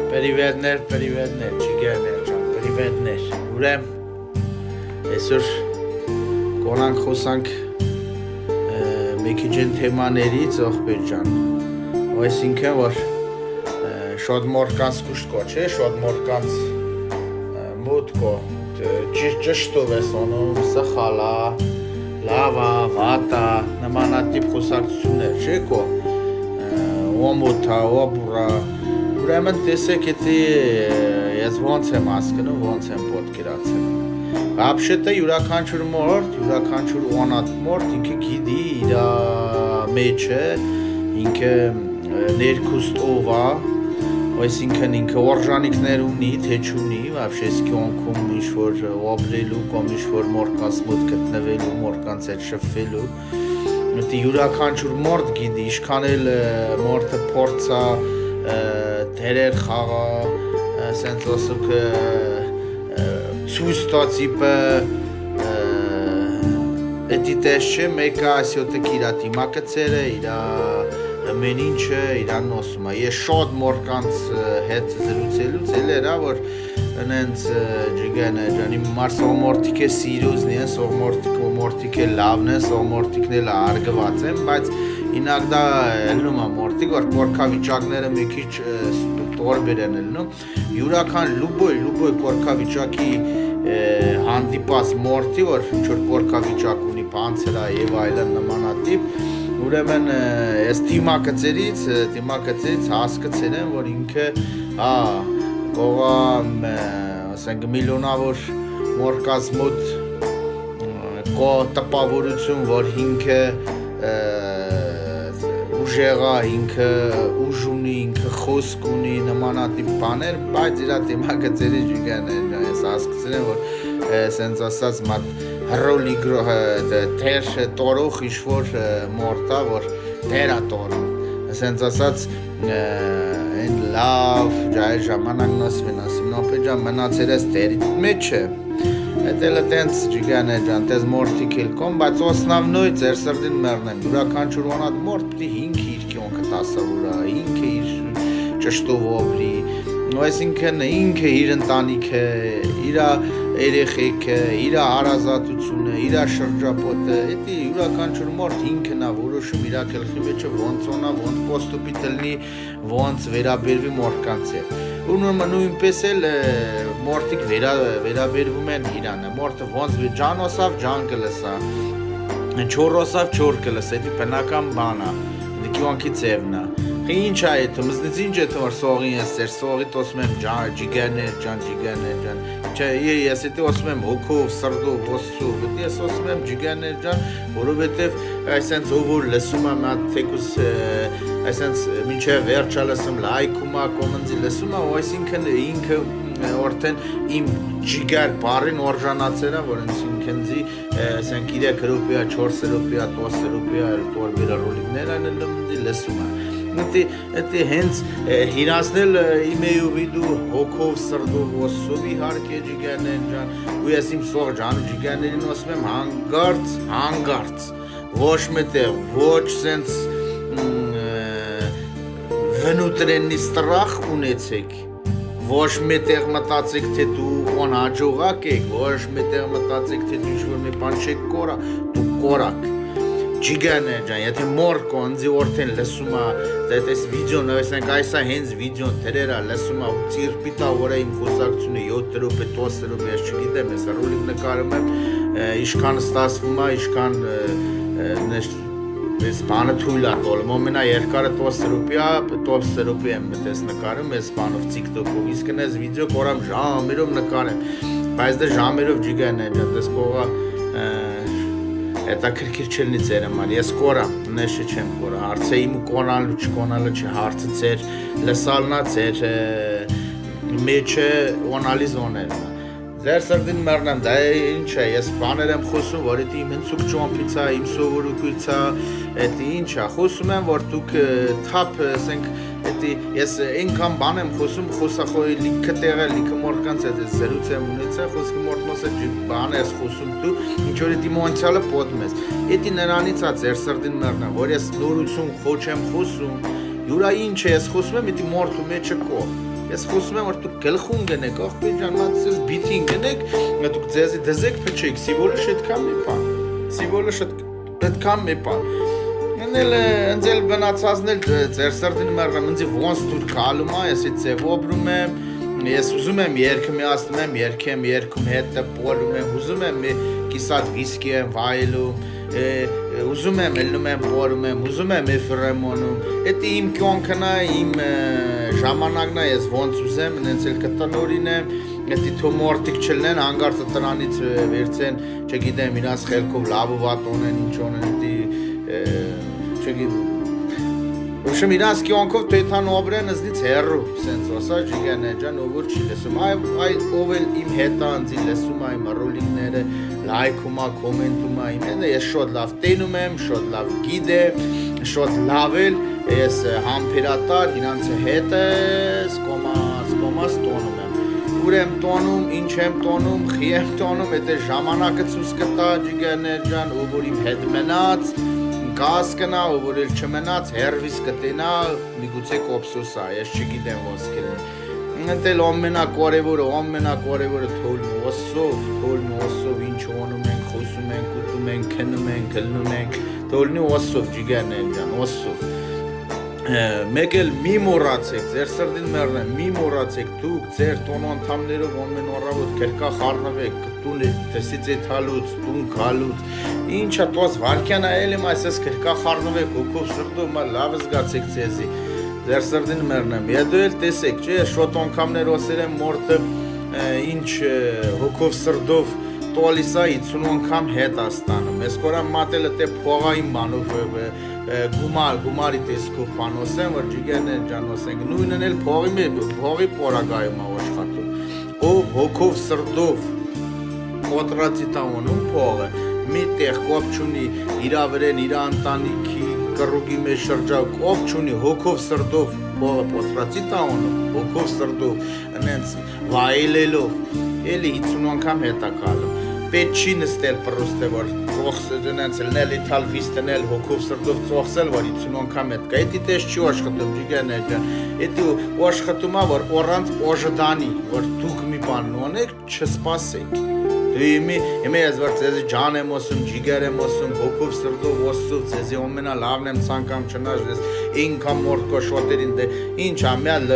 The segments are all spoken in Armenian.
Privetner, ջիգերներ ջան, privetner։ Ուրեմ, այսօր կոնանք խոսանք մեքիջեն թեմաներից ողբեր ջան։ Այսինքն որ շատ մորկանց կուշտ կո, չէ, շատ մորկանց մոտ կո, ճշտով ես ոնում, սխալա, լավա, վատա, նմանատիպ խոսակցություններ, չէ կո, ոմոթա, ոբուրա, ուրեմն տեսեք եթե ես ոնց եմ հասկանում, ոնց եմ պատկերացնում։ Вообще-то յուրաքանչյուր օնատ մորդ ինքը գիտի իր մեջը, ինքը ներքուստ ով է, այսինքն ինքը օրժանիքներ ունի, թե չունի, вообще սկյոնքում ինչ-որ ապրելու կամ ինչ-որ մորկանց մոտ գտնվելու, մորկանց հետ շփվելու։ Յուրաքանչյուր մորդ գիտի, ինչքան էլ մորդը փորձա դերեր խաղա, ասենց ասուք ցույց տածիպը էդի տես չէ, մեկը ասյոտը իրա դիմակցերը, իրա ամեն ինչը իրանն ասում է։ Ես շատ մորկանց հետ զրուցելուց էլ էրա, որ ընենց ջիգանը ջան, իմ մարսող մորտիկ է սիրուզն են, սող մորտիկ է լավն են, սող մորտիկն էլ արգված են, բայց ինագդա ելնում է մորտիկ, որ կորքավիճակները մի քիչ տորբեր են ելնում, յուրական լուբոյ կորքավիճակի հանդիպած մորտի, որ ինչ-որ կորքավիճակ ունի պանցերա և այլն նմանատիպ, ուրեմն ես դիմակցերից հասկացել եմ, որ ինքը կողա ասենք միլիոնավոր մորկած մոտ կո տպավորություն, որ ինքը ուժեղա, ինքը ուժ ունի, ինքը խոսք ունի, նմանատիպ բաներ, բայց իրա դիմակցերի ջիգան ես հասկացել եմ, որ սենց ասած մատ հրոլի թեր տորող ինչ-որ մորտա, որ թերա տորում, սենց ասած են լավ, ժայր ժամանակ նոսվին ասիմ, նոպե ժան մնացեր ես թերիտ մեջ է, Էդ էլ տենց ջիգան է ջան, տես մորտիկ էլ կոմ, բայց օսնավնոյ ձեր սրդին մերնեմ, յուրաքանչյուր օնատ մորտ պիտի ինքը իր կյոնքը տասավուրա, ինքը իր ճշտով օբրի, այսինքն ինքը իր ընտանիքը, իր երեխեքը, իր հարազատությունը, իր շրջապոտը, էդի յուրաքանչյուր մորտ ինքն է որոշում իր գլխի մեջը ոնց օնա, ոնց պոստուպի տնի, ոնց վերաբերվի մորկանց հետ։ Նույնպես էլ մորտիկ վերաբերվում են իրանը, մորտը ոնց ջան օսավ ջան կլսա, չոր օսավ չոր կլսա, էդի բնական բան է, դիքիոնքի ծևն է։ Ինչ է եթում, մզնից ինչ եթում որ սողին ես ծեր, սողիտ osում եմ ջիգերներ ջան, ես եթի osում եմ հոգով, սրդով, ոսով, ես osում եմ ջիգերներ ջան, որովհետև այսենց ով որ լսում եմ թեկուս այսենց մինչև վերջը լսում, լայքում է, կոմենտի լսում է, այսինքն ինքը օրդեն իմ ջիգար բարին օրժանացել է, որ ինքնձի այսենք 3 ռուպիա, 4 ռուպիա, 10 ռուպիա տորբիրա ռոլիկներ այն լսում է։ Էդի հենց հիրացնել իմեյու վիդու հոգով, սրդով, ոսով իհարկե ջիգերներ ջան, ու ես իմ սող ջան ջիգերներին ասում եմ հանգարց, ոչ մետեղ, ոչ սենց վնուտրենի ստրախ ունեցեք, ոչ մետեղ մտացեք, թե դու on աջողակ եք, ոչ մետեղ մտացեք, թե դու ինչ-որ մի բան չեք կորա, դու կորակ։ Ջիգաներ ջան, եթե մոր կոնձի օրդեն լսում է, այս վիդեոն, այս հենց վիդեոն թերերա լսում է, ծիրպիտա որա իմ խոսակցությունը 7 ռուպե, 10 ռուպե, ես չգիտեմ, ես ռոլիկ նկարում եմ, իշքան ստասվում է, իշքան ես բանը թույլ է տոլում, ամենա երկարը 10 ռուպի եմ մտես նկարում, ես բանով TikTok-ով, իսկ նես վիդեո կորամ ժամերով նկարեմ, բայց դե ժամերով ջիգաներ ջան, դես կողա հետաքրքիր չլինի ձեր համար, ես կորամ, նեշը չեմ կորա, հարցը իմ կոնալու չկոնալը չէ, հարցը ձեր լսալնա, ձեր մեջը օնալի զոներն է, ձեր սրդին մերնեմ, դա ինչ է, ես բաներ եմ խոսում, որ էդի իմ հնցուկ ճոմպից է, իմ սովորուկույց է, էդի ինչ է, խոսում եմ, որ դուք թապ, ասենք, ես այնքան բան եմ խոսում, խոսախոյի լիքը տեղը, լիքը մորկանց հետ ես զերուց եմ ունեցա, խոսքի մորտնոս է բան ես խոսում դու, ինչ որ էդի մոնցյալը պոտմ ես, էդի նրանից է ձեր սրդին մերնը, որ ես նորություն խոչ եմ խոսում, յուրա ինչ է ես խոսում եմ, էդի մորթու մեջը կո, ես խոսում եմ որ դուք գլխուն գնեք ախպեր ջան մացես բիթին գնեք դուք ձեզի դզեք փչեք սիվոլը շետքան մի բան սիվոլը շետքան մի բան ընձել բնացածնել ձեր սրտին մերրեմ ընձի ոնց դուր կալում ես ձև օբրում եմ ես ուզում եմ երգը միացնում եմ երգում հետը պոլում եմ ուզում եմ կիսատ վիսկի եմ վայելում ուզում եմ ելնում եմ պորում եմ ուզում եմ էֆրեմոնում էդի իմ կյանքն է իմ ժամանակն է ես ոնց ուզեմ նենց էլ կտնորինեմ էդի թոմորտիկ չլնեն հանգարցը տնանից վերցեն չգիտեմ իրաց խելքով լավ ու վատ ունեն ինչ ունեն էդի չգիտեմ Ուրիշ իրաց կյանքով թեթան օբրեն զնից հեռու սենց ասա ջիգանե ջան ով որ չի լսում այլ ով էլ իմ հետ անձի լսում այ ռոլիկները լայքում ա կոմենտում ա իմ ես շոտ լավ տենում եմ շոտ լավ գիտեմ շոտ լավ էլ ես համբերատար իրանց հետ սկոմաս տոնում եմ ուր եմ տոնում ինչ եմ տոնում խի եմ տոնում էդ ժամանակը ցույց կտա ջիգանե ջան ով որ իմ հետ մնաց Գազ կնա, ով որ էլ չմնաց, հերվիս կտենա, միգուցե կոպսոս է, ես չգիտեմ ոնց կլինի։ Ընդ ամենակարևորը թողնի Օսով, ինչ անում ենք, խոսում ենք, ուտում ենք, քնում ենք, գլնում ենք, թողնի Օսով, ջիգարներ ջան, Օսով։ Մեկ էլ մի մոռացեք, ձեր սրտին մեռնեմ, մի մոռացեք, դուք ձեր տոնանդամներով ամեն առավոտ կրկա խառնվեք, տուն տեսից էթալուց, տուն գալուց, ինչա տոս վարկյան այել եմ այսպես կրկա խառնվեք, հոգով սրտով մա լավ զգացեք ձեզի, ձեր սրտին մեռնեմ, եդու էլ տեսեք, չէ, շոտ ոնքամներ ոսեր եմ մորտը, ինչ հոգով սրտով տոլիս է 50 անգամ հետ աստանում, ես կորամ մատելը տե փողային մանով գումարի տեսքով պանոս եմ, որ ջիգերներ ջանոս ենք, նույնն էլ փողի պորագայում աշխատում, ով հոգով սրտով կոտրացի տանոնում փողը, մի տեղ կոպ չունի իրա վրեն, իրա ընտանիքի կռուգի մեջ շրջավ, կոպ չունի հոգով սրտով փողը պոտրացի տանոնում, հոգով սրտով, ընենց վայելելով, էլի 50 անգամ հետակալում, պետ չի նստել պրոստ է, որ ծողսը դնենց լնել իթալ վիստնել հոգով սրտով ծողսել, որ 50 անգամ հետ կա, էդի տես չի աշխատում, ջիգաներ ջան, էդի աշխատում է, որ որանց օժդանի, որ դուք մի բան նոնեք, չսպասեք, Իմե ես որ ձեզի ջան եմ ոսում, ջիգեր եմ ոսում, հոգով սրտով ոսում, ձեզի ամենա լավն եմ ցանկամ չնաշ, ես ինքամ մորտկո շոտերին դե, ինչ ամյալ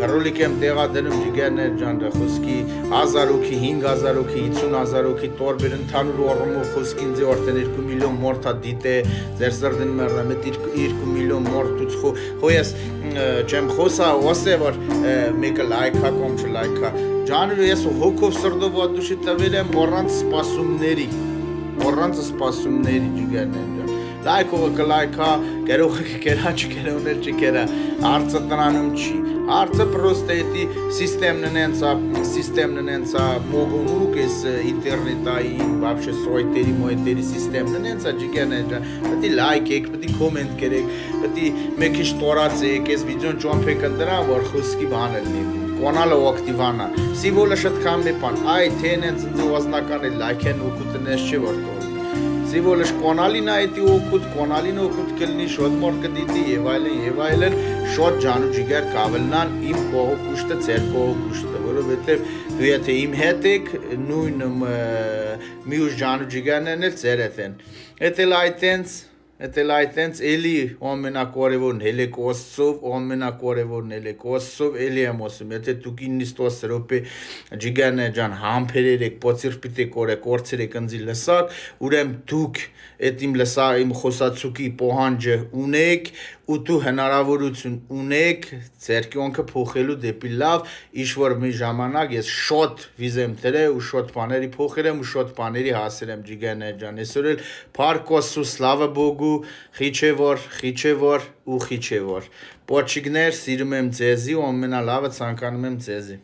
ռոլիկ եմ տեղադրում ջիգերներ ջան, խոսքի 1000 հոգի, 5000 հոգի, 50000 հոգի տորբեր ընդհանուր առումով խոսքին ձի արդեն 2 միլիոն մորտա դիտե, ձեր սրտին մեռնեմ, այդ 2 միլիոն մորտուց խո ես չեմ խոսա, ոսե որ մեկը լայքա կոմ չլայքա Ջանուրը ես հոգով սրտով ադուշի տվել եմ որանց սպասումների ջիգերներ ջան լայքողը կլայքա գերողը կերա չկերոներ չկերա հարցը տնանում չի հարցը պրոստ է էդի սիստեմն ընենցա մոգոնուկ ես ինտերնետային вообще սոյտերի մոյտերի սիստեմն ընենցա ջիգերներ ջան պետի լայք եք պետի կոմենտ կերեք պետի մեկ ինչ տորացեք ես վիդեոն ճոմփեք ընդրան որ խոսքի բան լինի Կոնալը ակտիվանա, սիվոլը շտկան մի բան, այ թենեն ծնձի ոզնական է լայքեն ուկուտը նես չի որտով Սիվոլը կոնալին այդի ուկուտ, կոնալին ուկուտ կլնի, շոտ մոր կդիտի և այլեն, շոտ ջանու ջիգեր կավելնան իմ կողը կուշտը, ծեր կողը կուշտը, որովհետև դու եթե իմ հետ եք, նույն մի ուշ ջանու ջիգերներն էլ ծեր հետ են, Էդ էլ այտենց էլի ամենակարևորն հելեք Օսծով, էլի եմ ասում, եթե դուք 9 րոպե ջիգերներ ջան համբերեր եք, պոցիրպիտ եք օրեք, օրցեր եք ընձի լսակ, ուրեմ դուք այդ իմ խոսացուկի պոհանջը ունեք, ու դու հնարավորություն ունեք ձեր կյանքը փոխելու դեպի լավ, ինչ-որ մի ժամանակ ես շոտ վիզ եմ դրել ու շոտ բաների փոխել եմ ու շոտ բաների հասել եմ ջիգերներ ջան, այսօր էլ Փարքոսու Սլավա Բոգու, խիչևոր ու խիչևոր։ Պոչիգներ սիրում եմ ձեզի ու ամենալավը ցանկանում եմ ձեզի։